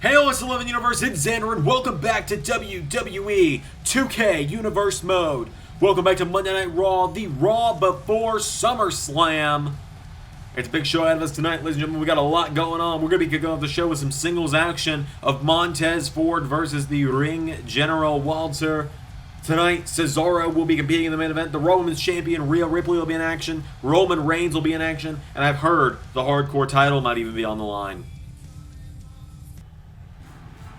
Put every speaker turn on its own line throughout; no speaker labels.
Hey LS11 Universe, it's Xander, and welcome back to WWE 2K Universe Mode. Welcome back to Monday Night Raw, the Raw before SummerSlam. It's a big show ahead of us tonight, ladies and gentlemen. We got a lot going on. We're going to be kicking off the show with some singles action of Montez Ford versus the Ring General Walter. Tonight, Cesaro will be competing in the main event. The Raw Women's Champion, Rhea Ripley, will be in action. Roman Reigns will be in action. And I've heard the Hardcore title might even be on the line.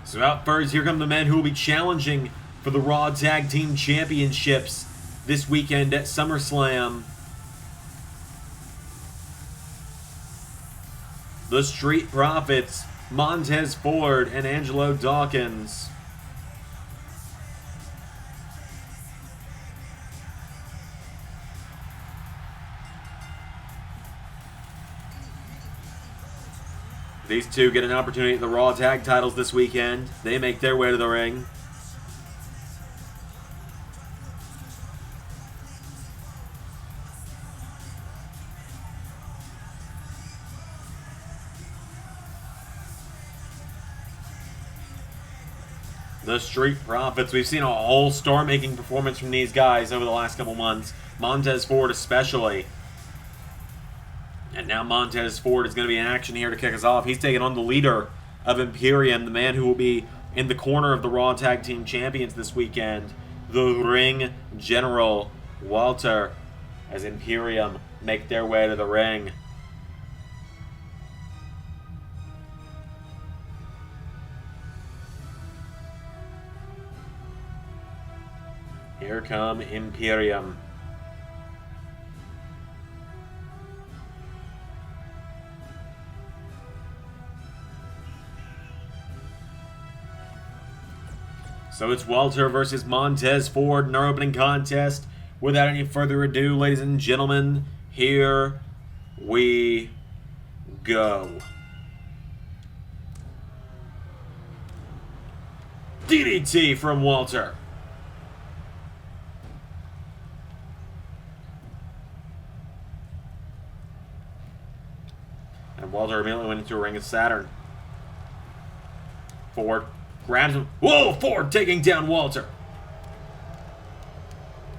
So out first, here come the men who will be challenging for the Raw Tag Team Championships this weekend at SummerSlam. The Street Profits, Montez Ford and Angelo Dawkins. These two get an opportunity at the Raw Tag titles this weekend. They make their way to the ring. The Street Profits. We've seen a whole star-making performance from these guys over the last couple months. Montez Ford especially. And now Montez Ford is going to be in action here to kick us off. He's taking on the leader of Imperium, the man who will be in the corner of the Raw Tag Team Champions this weekend, the Ring General Walter, as Imperium make their way to the ring. Here come Imperium. So it's Walter versus Montez Ford in our opening contest. Without any further ado, ladies and gentlemen, here we go. DDT from Walter. And Walter immediately went into a ring of Saturn. Ford grabs him. Whoa, Ford taking down Walter.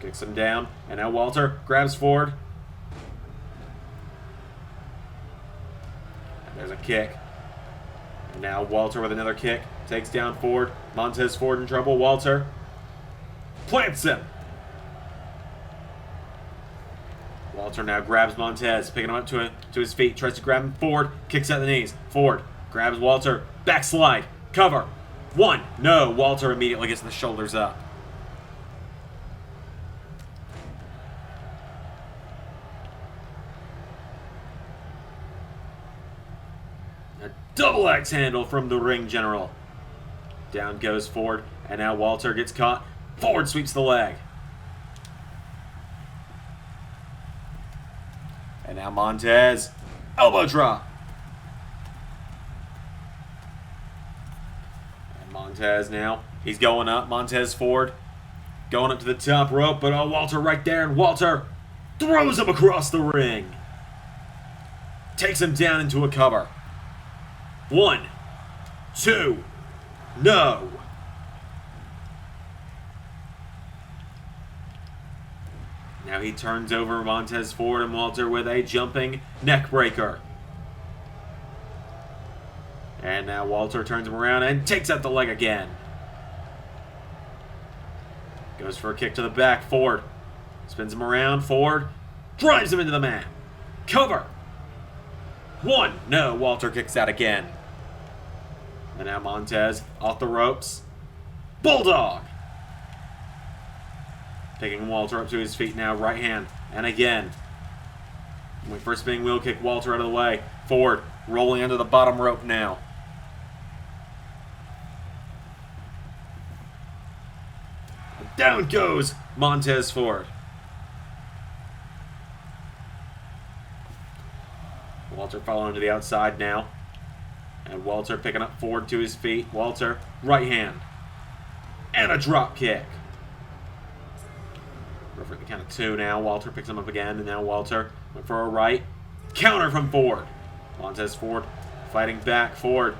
Kicks him down. And now Walter grabs Ford. And there's a kick. And now Walter with another kick. Takes down Ford. Montez Ford in trouble. Walter plants him. Walter now grabs Montez, picking him up to his feet. Tries to grab him. Ford kicks out the knees. Ford grabs Walter. Backslide. Cover. One. No. Walter immediately gets the shoulders up. A double axe handle from the Ring General. Down goes Ford. And now Walter gets caught. Ford sweeps the leg. And now Montez. Elbow drop. Montez now, he's going up. Montez Ford going up to the top rope, but Walter right there, and Walter throws him across the ring. Takes him down into a cover. 1, 2, no. Now he turns over Montez Ford and Walter with a jumping neck breaker. And now Walter turns him around and takes out the leg again. Goes for a kick to the back. Ford spins him around. Ford drives him into the mat. Cover. 1. No. Walter kicks out again. And now Montez off the ropes. Bulldog. Picking Walter up to his feet now. Right hand. And again. Wait for a spinning wheel kick. Walter out of the way. Ford rolling under the bottom rope now. Down goes Montez Ford. Walter following to the outside now. And Walter picking up Ford to his feet. Walter, right hand. And a drop kick. Referee the count of 2 now. Walter picks him up again. And now Walter went for a right. Counter from Ford. Montez Ford fighting back. Ford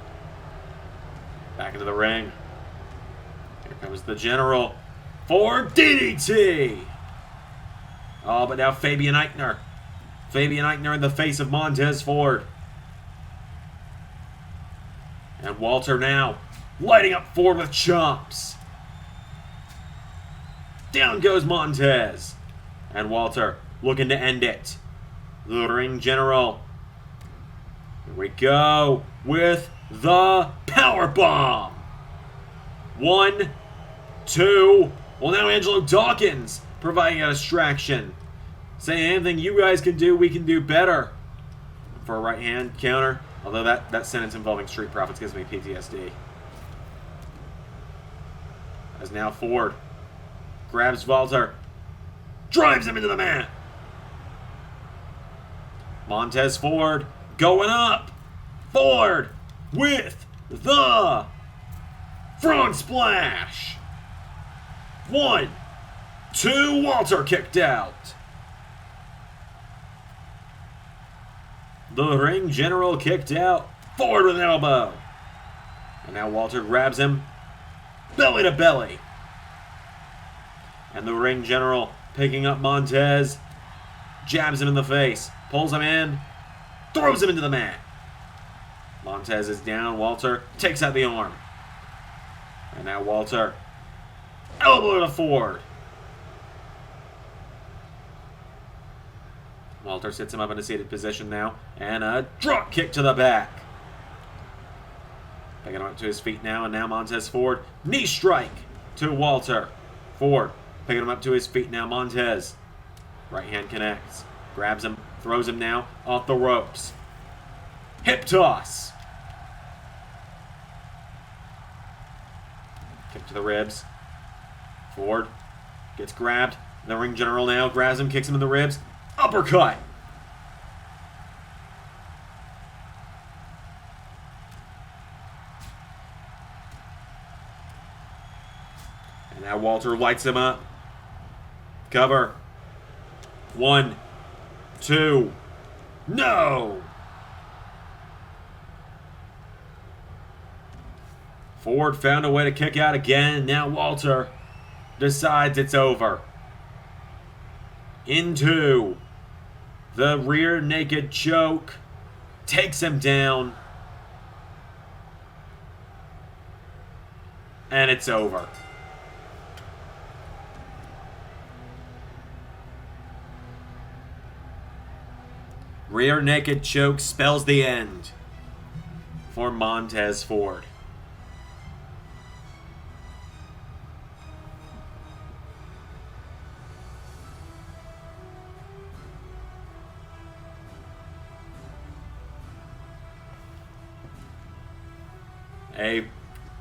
Back into the ring. Here comes the General for DDT. Oh, but now Fabian Eichner. Fabian Eichner in the face of Montez Ford. And Walter now lighting up Ford with chops. Down goes Montez. And Walter looking to end it. The Ring General. Here we go with the power bomb. 1, 2. Well, now Angelo Dawkins providing a distraction. Saying anything you guys can do, we can do better. For a right hand counter. Although that sentence involving Street Profits gives me PTSD. As now Ford grabs Walter. Drives him into the mat. Montez Ford going up. Ford with the frog splash. 1, 2. Walter kicked out. The Ring General kicked out. Ford with an elbow. And now Walter grabs him. Belly to belly. And the Ring General picking up Montez. Jabs him in the face. Pulls him in. Throws him into the mat. Montez is down. Walter takes out the arm. And now Walter. Elbow to Ford. Walter sits him up in a seated position now. And a drop kick to the back. Picking him up to his feet now. And now Montez Ford. Knee strike to Walter. Ford picking him up to his feet now. Montez. Right hand connects. Grabs him. Throws him now off the ropes. Hip toss. Kick to the ribs. Ford gets grabbed. The Ring General now grabs him, kicks him in the ribs. Uppercut. And now Walter lights him up. Cover. 1, 2. No! Ford found a way to kick out again. Now Walter decides it's over. Into the rear naked choke. Takes him down. And it's over. Rear naked choke spells the end for Montez Ford.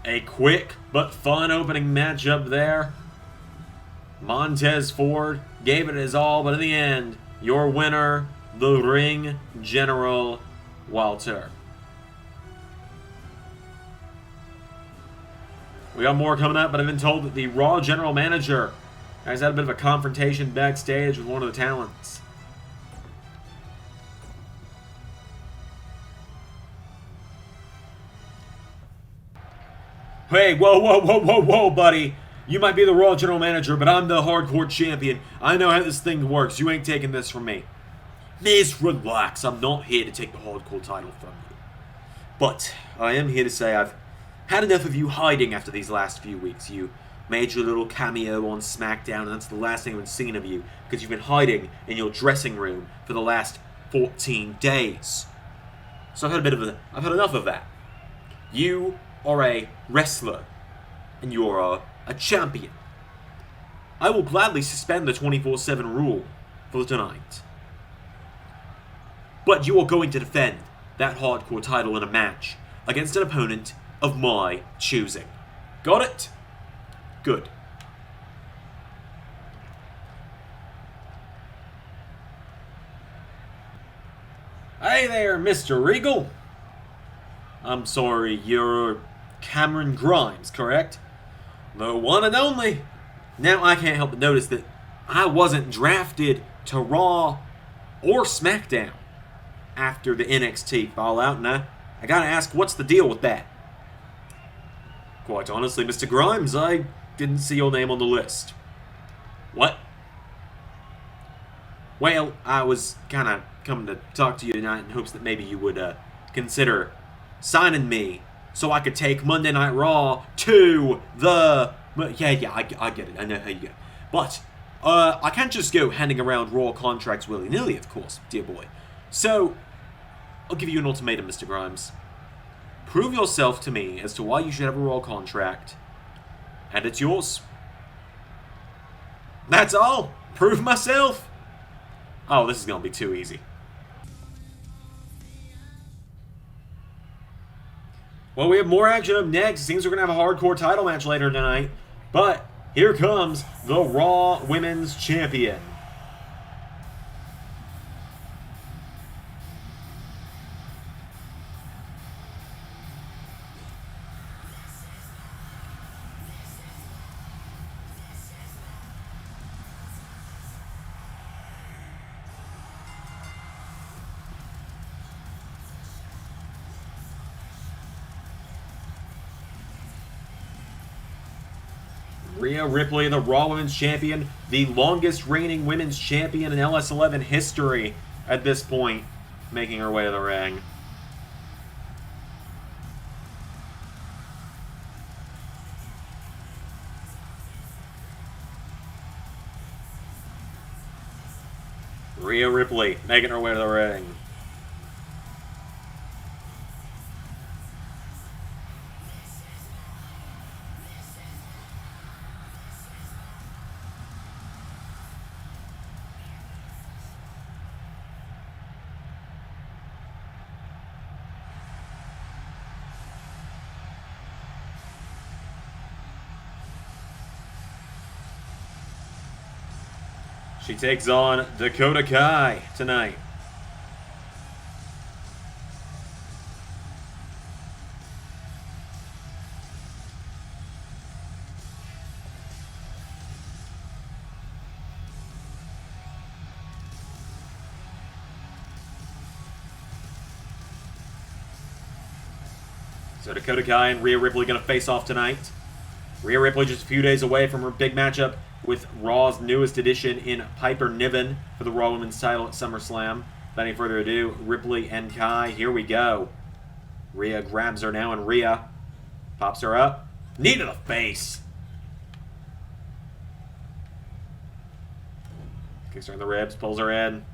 A quick but fun opening matchup there. Montez Ford gave it his all, but in the end, your winner, the Ring General Walter. We got more coming up, but I've been told that the Raw General Manager has had a bit of a confrontation backstage with one of the talents. Hey, whoa, buddy. You might be the Raw General Manager, but I'm the Hardcore Champion. I know how this thing works. You ain't taking this from me. Miz, relax. I'm not here to take the Hardcore title from you. But I am here to say I've had enough of you hiding after these last few weeks. You made your little cameo on SmackDown, and that's the last thing I've been seeing of you, because you've been hiding in your dressing room for the last 14 days. So I've had enough of that. You are a wrestler, and you are a champion. I will gladly suspend the 24/7 rule for tonight. But you are going to defend that Hardcore title in a match against an opponent of my choosing. Got it? Good. Hey there, Mr. Regal. I'm sorry, you're Cameron Grimes, correct? The one and only. Now I can't help but notice that I wasn't drafted to Raw or SmackDown after the NXT Fallout, and I gotta ask, what's the deal with that? Quite honestly, Mr. Grimes, I didn't see your name on the list. What? Well, I was kind of coming to talk to you tonight in hopes that maybe you would consider signing me so I could take Monday Night Raw to the... Yeah, I get it. I know how you get it. But I can't just go handing around Raw contracts willy-nilly, of course, dear boy. So, I'll give you an ultimatum, Mr. Grimes. Prove yourself to me as to why you should have a Raw contract, and it's yours. That's all. Prove myself. Oh, this is going to be too easy. Well, we have more action up next. It seems we're going to have a hardcore title match later tonight. But here comes the Raw Women's Champion. Rhea Ripley, the Raw Women's Champion, the longest reigning Women's Champion in LS11 history at this point, making her way to the ring. Rhea Ripley making her way to the ring. She takes on Dakota Kai tonight. So Dakota Kai and Rhea Ripley going to face off tonight. Rhea Ripley just a few days away from her big matchup with Raw's newest addition in Piper Niven for the Raw Women's title at Summerslam. Without any further ado, Ripley and Kai, here we go. Rhea grabs her now, and Rhea pops her up. Knee to the face. Kicks her in the ribs, pulls her in.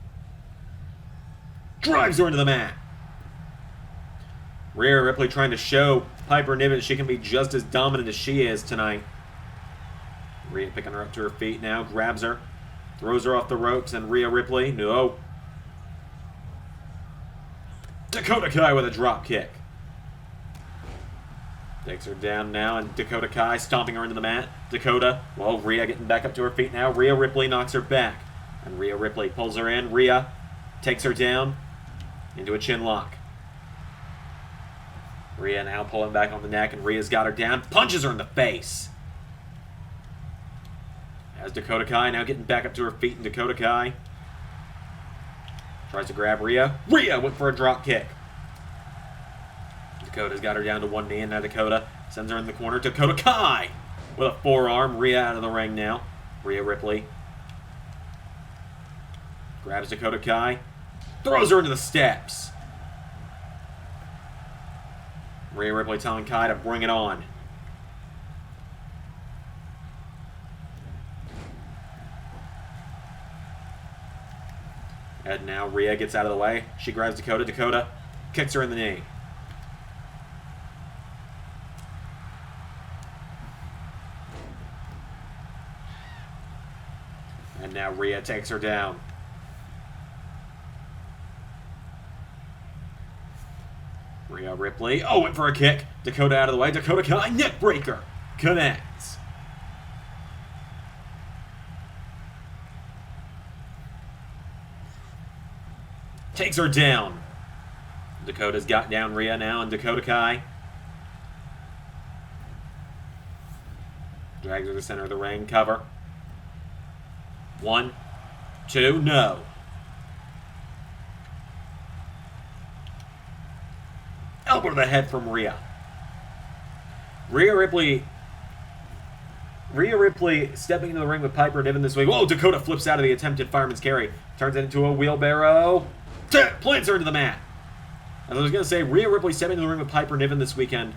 Drives her into the mat. Rhea Ripley trying to show Piper Niven she can be just as dominant as she is tonight. Rhea picking her up to her feet now, grabs her, throws her off the ropes, and Rhea Ripley, no. Dakota Kai with a drop kick. Takes her down now, and Dakota Kai stomping her into the mat. Dakota, well, Rhea getting back up to her feet now. Rhea Ripley knocks her back, and Rhea Ripley pulls her in. Rhea takes her down into a chin lock. Rhea now pulling back on the neck, and Rhea's got her down, punches her in the face. As Dakota Kai now getting back up to her feet, and Dakota Kai tries to grab Rhea. Rhea went for a drop kick. Dakota's got her down to one knee, and now Dakota sends her in the corner. Dakota Kai with a forearm. Rhea out of the ring now. Rhea Ripley grabs Dakota Kai, throws her into the steps. Rhea Ripley telling Kai to bring it on. And now Rhea gets out of the way. She grabs Dakota. Dakota kicks her in the knee. And now Rhea takes her down. Rhea Ripley. Oh, went for a kick. Dakota out of the way. Dakota Kai, neck breaker. Connects. Takes her down. Dakota's got down Rhea now, and Dakota Kai drags her to the center of the ring. Cover. 1, 2, no. Elbow to the head from Rhea. Rhea Ripley stepping into the ring with Piper Niven this week. Whoa, Dakota flips out of the attempted fireman's carry. Turns it into a wheelbarrow. Plants her into the mat. As I was going to say, Rhea Ripley stepping into the ring with Piper Niven this weekend.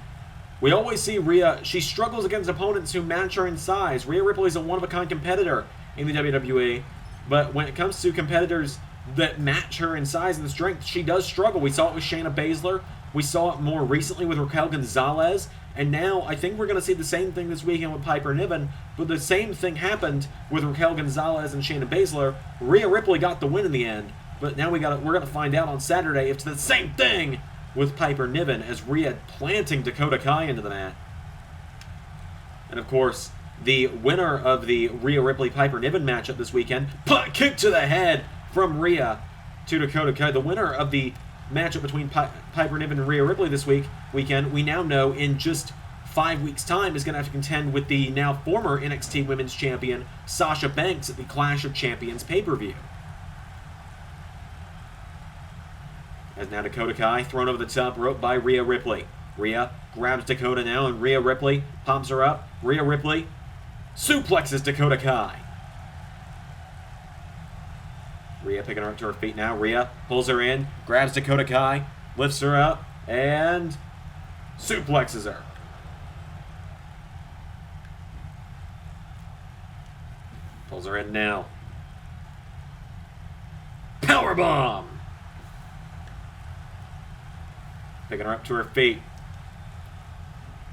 We always see Rhea, she struggles against opponents who match her in size. Rhea Ripley is a one-of-a-kind competitor in the WWE, but when it comes to competitors that match her in size and strength, she does struggle. We saw it with Shayna Baszler. We saw it more recently with Raquel Gonzalez. And now I think we're going to see the same thing this weekend with Piper Niven. But the same thing happened with Raquel Gonzalez and Shayna Baszler. Rhea Ripley got the win in the end. But now we're going to find out on Saturday if it's the same thing with Piper Niven, as Rhea planting Dakota Kai into the mat. And of course, the winner of the Rhea Ripley-Piper Niven matchup this weekend, kick to the head from Rhea to Dakota Kai. The winner of the matchup between Piper Niven and Rhea Ripley this weekend, we now know in just 5 weeks' time is going to have to contend with the now former NXT Women's Champion, Sasha Banks, at the Clash of Champions pay-per-view. As now Dakota Kai thrown over the top rope by Rhea Ripley. Rhea grabs Dakota now, and Rhea Ripley pumps her up. Rhea Ripley suplexes Dakota Kai. Rhea picking her up to her feet now. Rhea pulls her in, grabs Dakota Kai, lifts her up, and suplexes her. Pulls her in now. Powerbomb! Picking her up to her feet.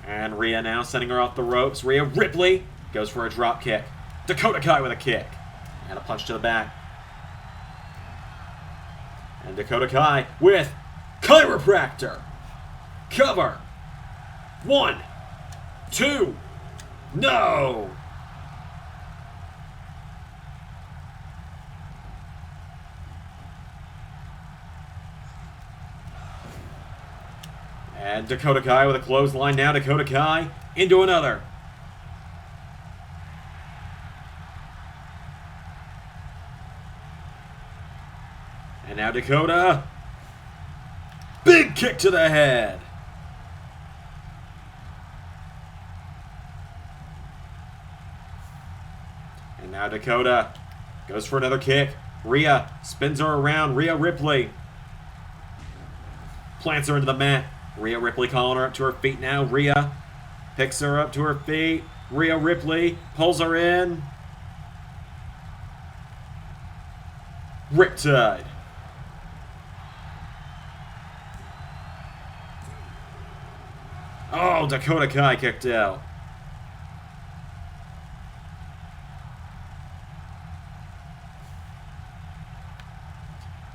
And Rhea now sending her off the ropes. Rhea Ripley goes for a drop kick. Dakota Kai with a kick. And a punch to the back. And Dakota Kai with chiropractor. Cover. 1, 2, no! And Dakota Kai with a clothesline now. Dakota Kai into another. And now Dakota. Big kick to the head. And now Dakota goes for another kick. Rhea spins her around. Rhea Ripley plants her into the mat. Rhea Ripley calling her up to her feet now. Rhea picks her up to her feet. Rhea Ripley pulls her in. Riptide. Oh, Dakota Kai kicked out.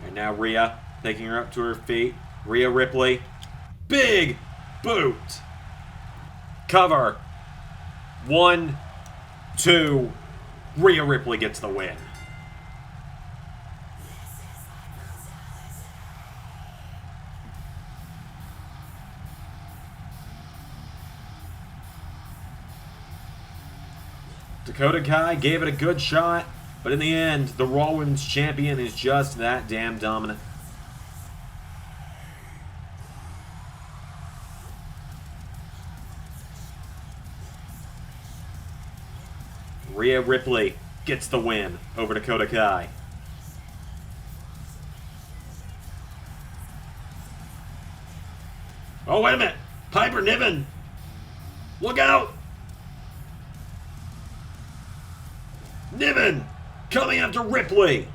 And now Rhea taking her up to her feet. Rhea Ripley. Big boot. Cover. 1, 2. Rhea Ripley gets the win. Dakota Kai gave it a good shot, but in the end, the Raw Women's Champion is just that damn dominant. Rhea Ripley gets the win over Dakota Kai. Oh, wait a minute. Piper Niven. Look out. Niven coming after Ripley.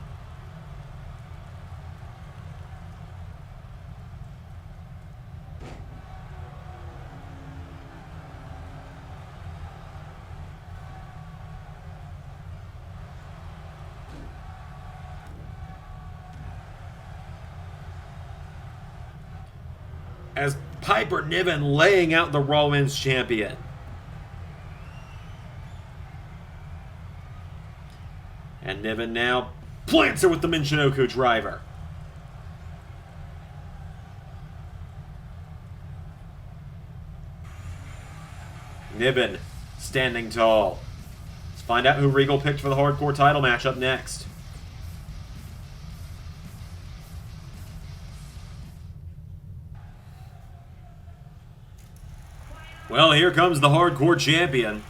As Piper Niven laying out the Raw Women's Champion. And Niven now plants her with the Michinoku driver. Niven standing tall. Let's find out who Regal picked for the hardcore title match up next. Well, here comes the hardcore champion.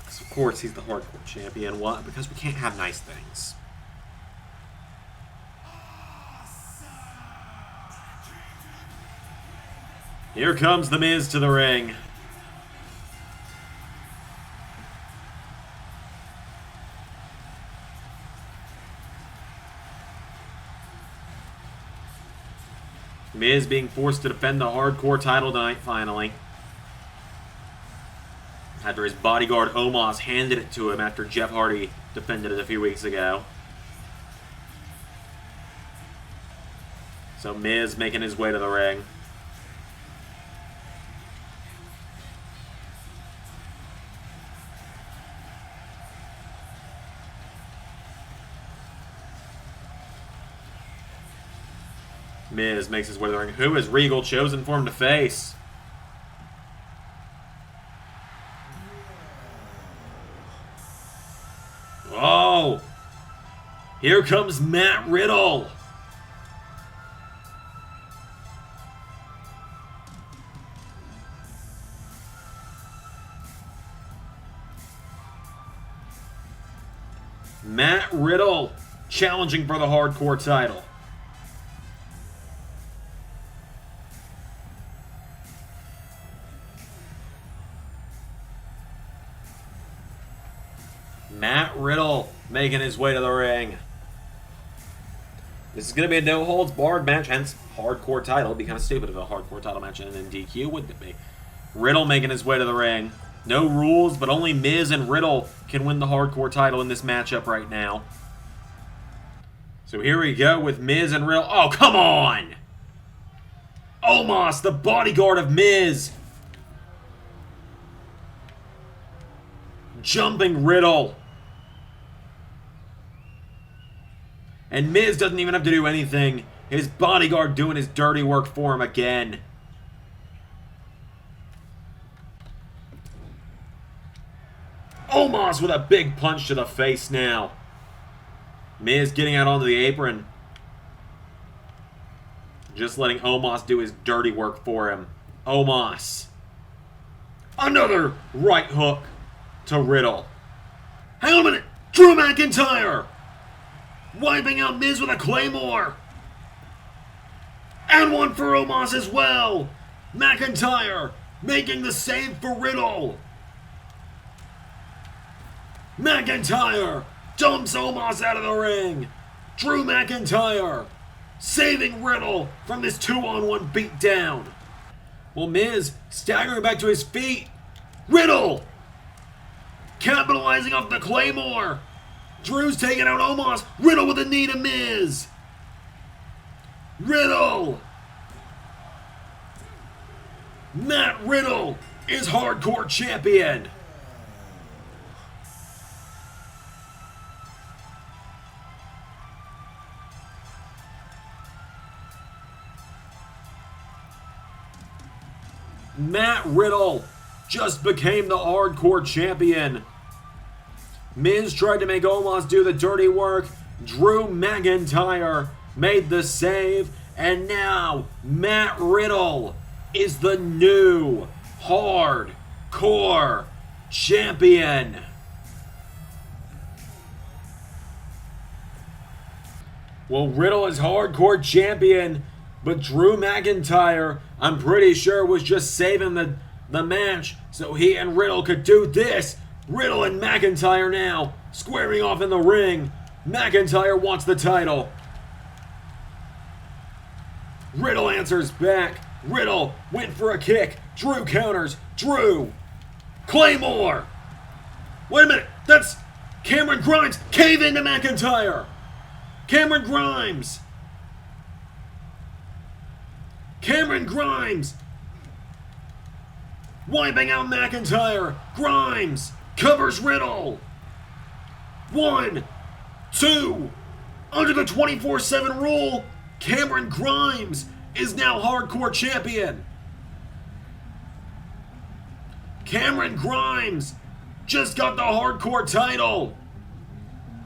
Of course, he's the hardcore champion. What? Because we can't have nice things. Here comes The Miz to the ring. Miz being forced to defend the hardcore title tonight, finally. After his bodyguard Omos handed it to him after Jeff Hardy defended it a few weeks ago. So Miz making his way to the ring. Miz makes his way to the ring. Who has Regal chosen for him to face? Oh! Here comes Matt Riddle! Matt Riddle challenging for the hardcore title. Matt Riddle making his way to the ring. This is going to be a no-holds-barred match, hence hardcore title. It'd be kind of stupid if a hardcore title match ended in DQ, wouldn't it be? Riddle making his way to the ring. No rules, but only Miz and Riddle can win the hardcore title in this matchup right now. So here we go with Miz and Riddle. Oh, come on! Omos, the bodyguard of Miz. Jumping Riddle. And Miz doesn't even have to do anything. His bodyguard doing his dirty work for him again. Omos with a big punch to the face now. Miz getting out onto the apron. Just letting Omos do his dirty work for him. Omos. Another right hook to Riddle. Hang on a minute. Drew McIntyre. Wiping out Miz with a Claymore. And one for Omos as well. McIntyre making the save for Riddle. McIntyre dumps Omos out of the ring. Drew McIntyre saving Riddle from this 2-on-1 beatdown. Well, Miz staggering back to his feet. Riddle capitalizing off the Claymore. Drew's taking out Omos. Riddle with a knee to Miz. Riddle. Matt Riddle is hardcore champion. Matt Riddle just became the hardcore champion. Miz tried to make Omos do the dirty work. Drew McIntyre made the save. And now Matt Riddle is the new hardcore champion. Well, Riddle is hardcore champion, but Drew McIntyre, I'm pretty sure, was just saving the match so he and Riddle could do this. Riddle and McIntyre now squaring off in the ring. McIntyre wants the title. Riddle answers back. Riddle went for a kick. Drew counters. Drew. Claymore. Wait a minute. That's Cameron Grimes. Cave into McIntyre. Cameron Grimes. Cameron Grimes. Wiping out McIntyre. Grimes covers Riddle. 1, 2. Under the 24/7 rule, Cameron Grimes is now hardcore champion. Cameron Grimes just got the hardcore title.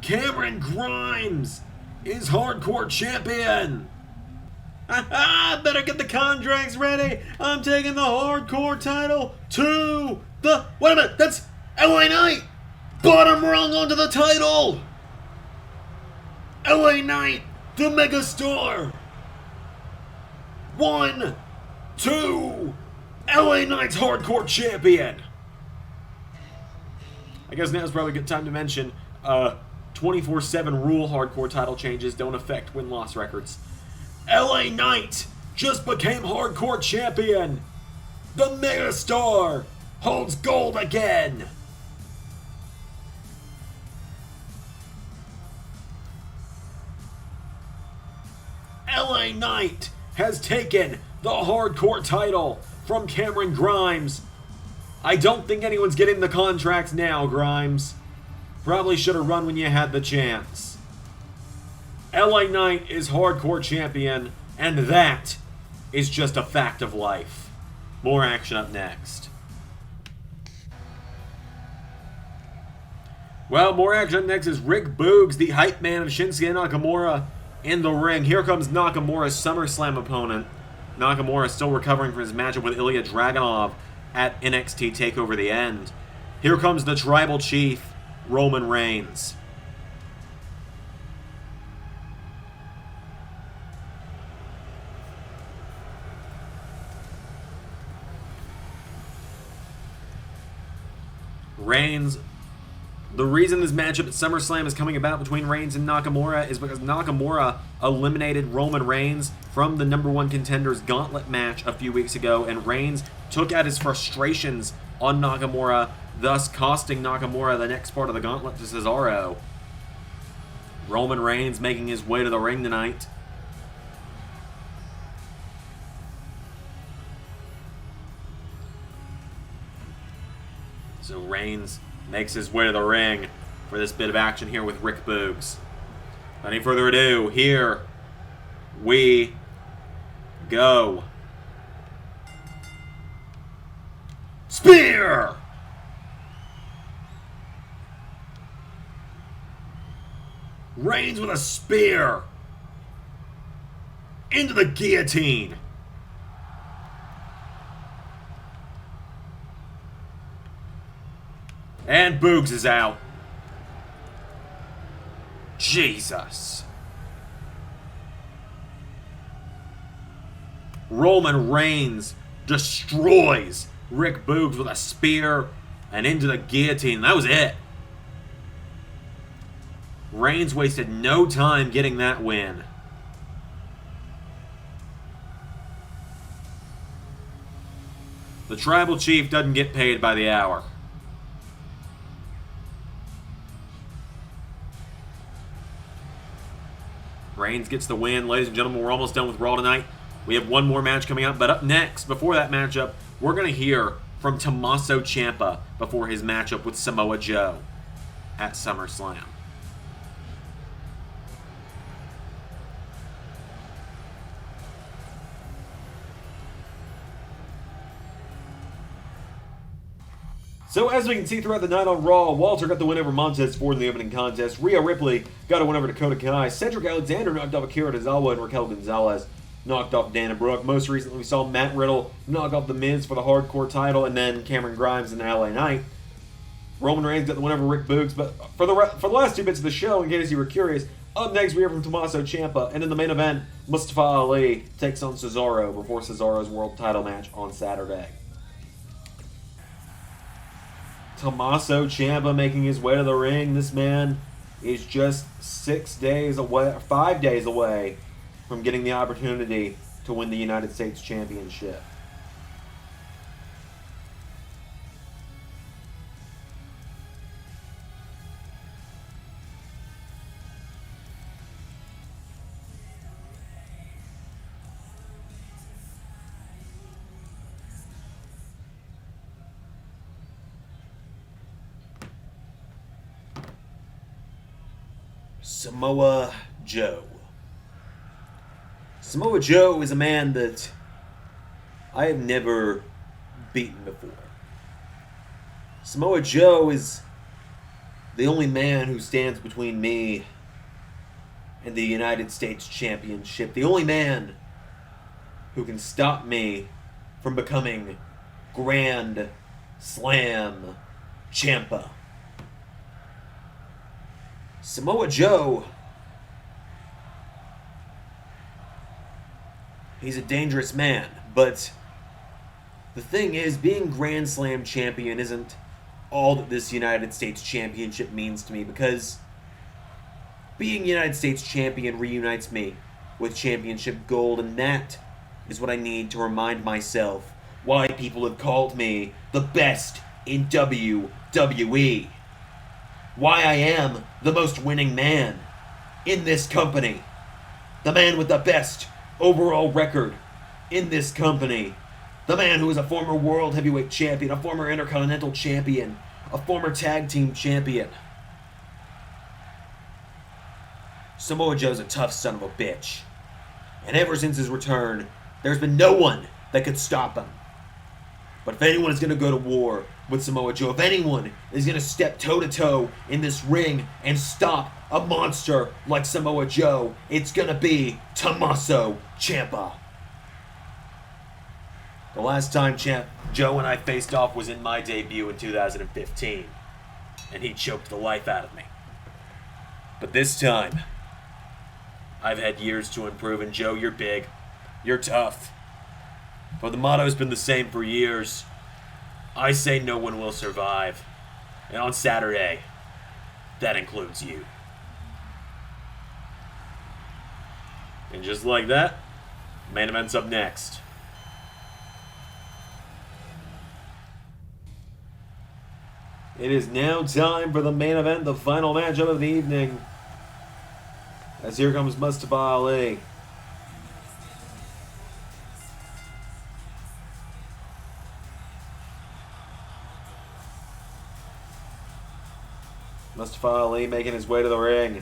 Cameron Grimes is hardcore champion. Better get the contracts ready. I'm taking the hardcore title to the... Wait a minute, that's LA Knight. Bottom rung onto the title. LA Knight, the megastar. 1, 2, LA Knight's hardcore champion. I guess now's probably a good time to mention 24/7 rule hardcore title changes don't affect win-loss records. LA Knight just became hardcore champion. The megastar holds gold again. LA Knight has taken the hardcore title from Cameron Grimes. I don't think anyone's getting the contracts now, Grimes. Probably should have run when you had the chance. LA Knight is hardcore champion, and that is just a fact of life. More action up next. Well, more action up next is Rick Boogs, the hype man of Shinsuke Nakamura, in the ring. Here comes Nakamura's SummerSlam opponent. Nakamura is still recovering from his matchup with Ilya Dragunov at NXT TakeOver The End. Here comes the Tribal Chief, Roman Reigns. Reigns. The reason this matchup at SummerSlam is coming about between Reigns and Nakamura is because Nakamura eliminated Roman Reigns from the #1 Contenders Gauntlet match a few weeks ago, and Reigns took out his frustrations on Nakamura, thus costing Nakamura the next part of the Gauntlet to Cesaro. Roman Reigns making his way to the ring tonight. So Reigns makes his way to the ring for this bit of action here with Rick Boogs. Without any further ado, here we go. Spear! Reigns with a spear into the guillotine. And Boogs is out. Jesus. Roman Reigns destroys Rick Boogs with a spear and into the guillotine. That was it. Reigns wasted no time getting that win. The Tribal Chief doesn't get paid by the hour. Reigns gets the win. Ladies and gentlemen, we're almost done with Raw tonight. We have one more match coming up, but up next, before that matchup, we're going to hear from Tommaso Ciampa before his matchup with Samoa Joe at SummerSlam. So as we can see throughout the night on Raw, Walter got the win over Montez Ford in the opening contest. Rhea Ripley got a win over Dakota Kai. Cedric Alexander knocked off Akira Tozawa, and Raquel Gonzalez knocked off Dana Brooke. Most recently, we saw Matt Riddle knock off The Miz for the hardcore title, and then Cameron Grimes and LA Knight. Roman Reigns got the win over Rick Boogs. But for the last two bits of the show, in case you were curious, up next we hear from Tommaso Ciampa, and in the main event, Mustafa Ali takes on Cesaro before Cesaro's world title match on Saturday. Tommaso Ciampa making his way to the ring. This man is just 5 days away from getting the opportunity to win the United States Championship. Samoa Joe. Samoa Joe is a man that I have never beaten before. Samoa Joe is the only man who stands between me and the United States Championship. The only man who can stop me from becoming Grand Slam Champa. Samoa Joe, he's a dangerous man, but the thing is, being Grand Slam champion isn't all that this United States Championship means to me, because being United States champion reunites me with championship gold, and that is what I need to remind myself why people have called me the best in WWE. Why I am the most winning man in this company. The man with the best overall record in this company. The man who is a former World Heavyweight Champion, a former Intercontinental Champion, a former Tag Team Champion. Samoa Joe's a tough son of a bitch. And ever since his return, there's been no one that could stop him. But if anyone is going to go to war with Samoa Joe, if anyone is going to step toe-to-toe in this ring and stop a monster like Samoa Joe, it's going to be Tommaso Ciampa. The last time Joe and I faced off was in my debut in 2015, and he choked the life out of me. But this time, I've had years to improve, and Joe, you're big. You're tough. But the motto's been the same for years. I say no one will survive. And on Saturday, that includes you. And just like that, main event's up next. It is now time for the main event, the final matchup of the evening. As here comes Mustafa Ali. Mustafa Ali making his way to the ring.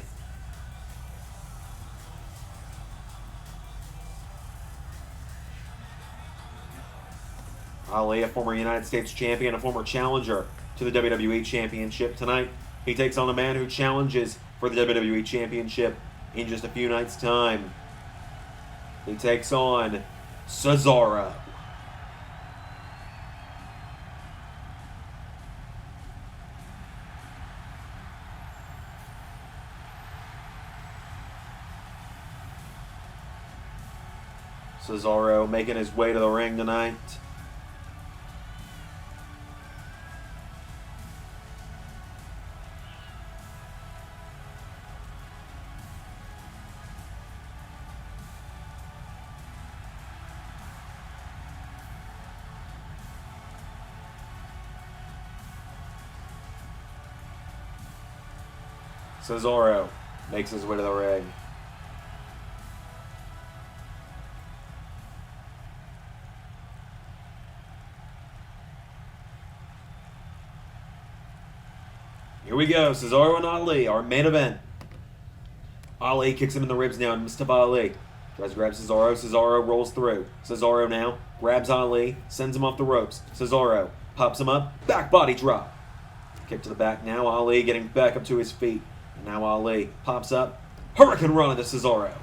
Ali, a former United States champion, a former challenger to the WWE Championship. Tonight, he takes on a man who challenges for the WWE Championship in just a few nights' time. He takes on Cesaro. Cesaro making his way to the ring tonight. Cesaro makes his way to the ring. Here we go, Cesaro and Ali, our main event. Ali kicks him in the ribs now, and Mustafa Ali tries to grab Cesaro. Cesaro rolls through. Cesaro now grabs Ali, sends him off the ropes. Cesaro pops him up, back body drop. Kick to the back now, Ali getting back up to his feet. And now Ali pops up, Hurricane Run to Cesaro.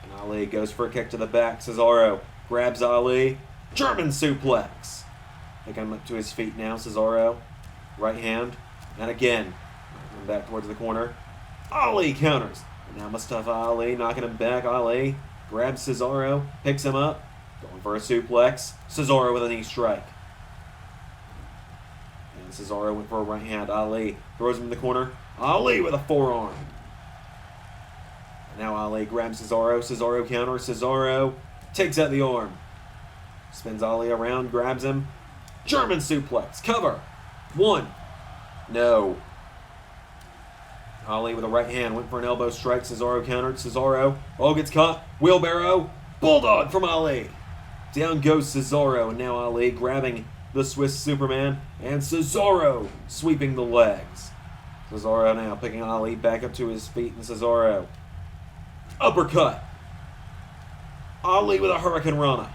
And Ali goes for a kick to the back. Cesaro grabs Ali, German suplex. Taking him up to his feet now, Cesaro. Right hand, and again, back towards the corner. Ali counters. And now Mustafa Ali knocking him back. Ali grabs Cesaro, picks him up, going for a suplex. Cesaro with a knee strike. And Cesaro went for a right hand. Ali throws him in the corner. Ali with a forearm. And now Ali grabs Cesaro. Cesaro counters. Cesaro takes out the arm. Spins Ali around, grabs him. German suplex. Cover. One. No. Ali with a right hand went for an elbow strike. Cesaro countered. Cesaro. Oh, gets caught. Wheelbarrow. Bulldog from Ali. Down goes Cesaro. And now Ali grabbing the Swiss Superman. And Cesaro sweeping the legs. Cesaro now picking Ali back up to his feet. And Cesaro. Uppercut. Ali with a Hurricane Rana.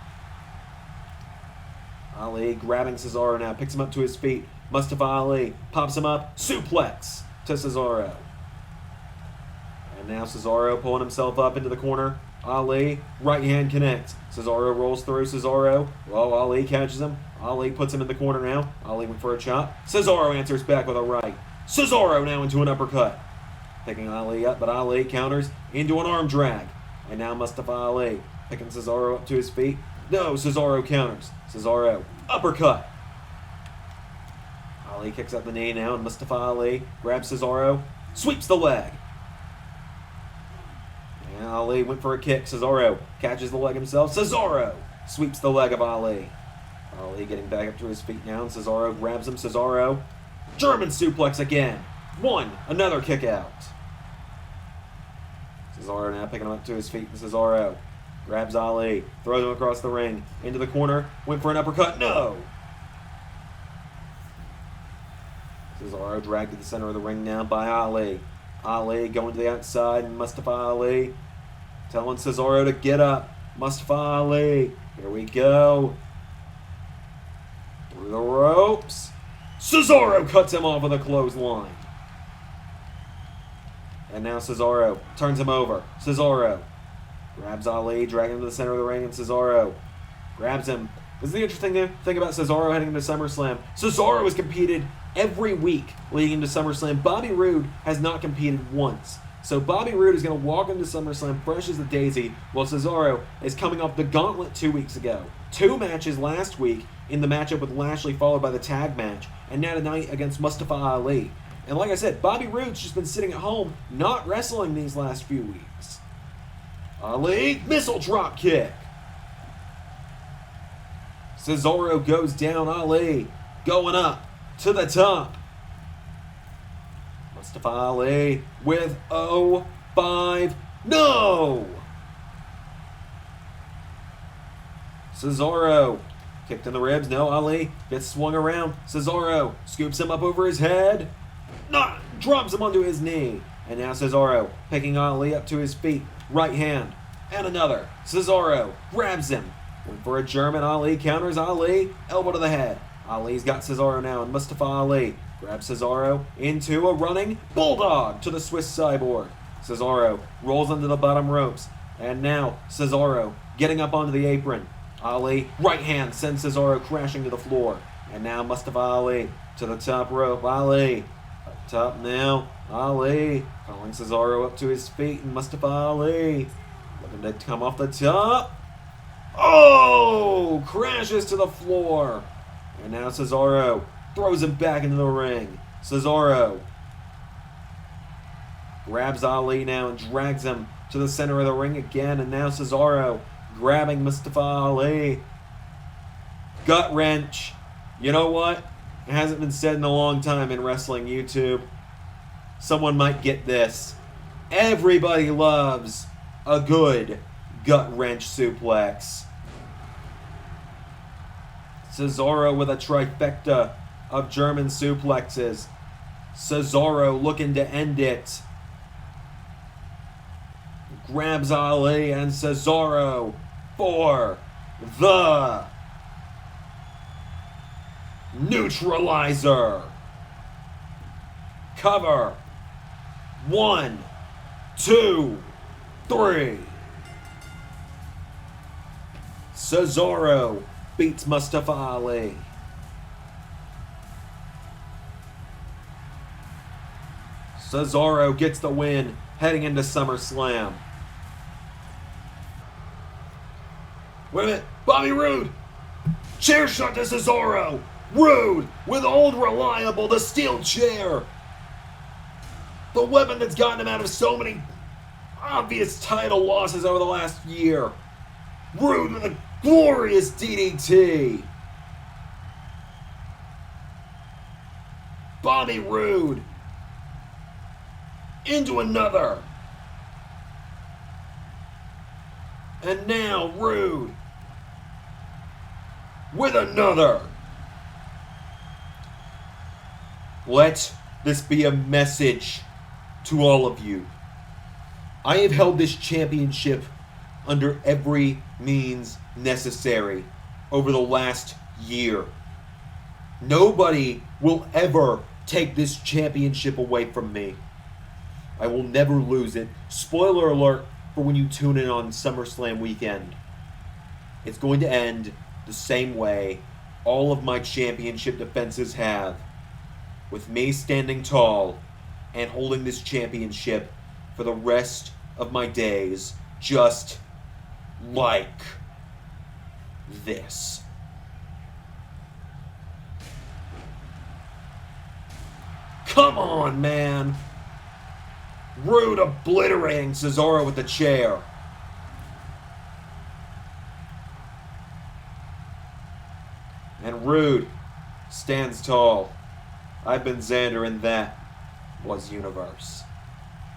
Ali grabbing Cesaro now. Picks him up to his feet. Mustafa Ali pops him up, suplex to Cesaro. And now Cesaro pulling himself up into the corner. Ali, right hand connects. Cesaro rolls through Cesaro. Well, Ali catches him. Ali puts him in the corner now. Ali went for a chop. Cesaro answers back with a right. Cesaro now into an uppercut. Picking Ali up, but Ali counters into an arm drag. And now Mustafa Ali picking Cesaro up to his feet. No, Cesaro counters. Cesaro, uppercut. Ali kicks up the knee now, and Mustafa Ali grabs Cesaro, sweeps the leg. And Ali went for a kick. Cesaro catches the leg himself. Cesaro sweeps the leg of Ali. Ali getting back up to his feet now, and Cesaro grabs him. Cesaro, German suplex again. One, another kick out. Cesaro now picking him up to his feet, and Cesaro grabs Ali, throws him across the ring, into the corner, went for an uppercut, no! Cesaro dragged to the center of the ring now by Ali. Ali going to the outside, and Mustafa Ali telling Cesaro to get up. Mustafa Ali, here we go. Through the ropes. Cesaro cuts him off with a clothesline. And now Cesaro turns him over. Cesaro grabs Ali, dragging him to the center of the ring, and Cesaro grabs him. This is the interesting thing about Cesaro heading into SummerSlam. Cesaro has competed every week leading into SummerSlam. Bobby Roode has not competed once. So Bobby Roode is going to walk into SummerSlam fresh as a daisy, while Cesaro is coming off the gauntlet 2 weeks ago. 2 matches last week in the matchup with Lashley, followed by the tag match, and now tonight against Mustafa Ali. And like I said, Bobby Roode's just been sitting at home, not wrestling these last few weeks. Ali, missile drop kick. Cesaro goes down. Ali going up to the top. Mustafa Ali with 0-5. No! Cesaro kicked in the ribs. No, Ali gets swung around. Cesaro scoops him up over his head. No, drops him onto his knee. And now Cesaro picking Ali up to his feet. Right hand. And another. Cesaro grabs him. Went for a German. Ali counters. Ali, elbow to the head. Ali's got Cesaro now, and Mustafa Ali grabs Cesaro into a running bulldog to the Swiss Cyborg. Cesaro rolls into the bottom ropes. And now Cesaro getting up onto the apron. Ali, right hand, sends Cesaro crashing to the floor. And now Mustafa Ali to the top rope. Ali up top now. Ali calling Cesaro up to his feet, and Mustafa Ali looking to come off the top. Oh! Crashes to the floor. And now Cesaro throws him back into the ring. Cesaro grabs Ali now and drags him to the center of the ring again. And now Cesaro grabbing Mustafa Ali. Gut wrench. You know what? It hasn't been said in a long time in wrestling YouTube. Someone might get this. Everybody loves a good gut wrench suplex. Cesaro with a trifecta of German suplexes. Cesaro looking to end it. Grabs Ali, and Cesaro for the neutralizer. Cover. 1, 2, 3. Cesaro beats Mustafa Ali. Cesaro gets the win heading into SummerSlam. Wait a minute. Bobby Roode. Chair shot to Cesaro. Roode with old reliable, the steel chair. The weapon that's gotten him out of so many obvious title losses over the last year. Roode with a glorious DDT. Bobby Roode into another. And now Roode with another. Let this be a message to all of you. I have held this championship under every means necessary over the last year. Nobody will ever take this championship away from me. I will never lose it. Spoiler alert, for when you tune in on SummerSlam weekend. It's going to end the same way all of my championship defenses have, with me standing tall and holding this championship for the rest of my days, just like this. Come on, man! Rude obliterating Cesaro with the chair. And Rude stands tall. I've been Xander, and that was Universe.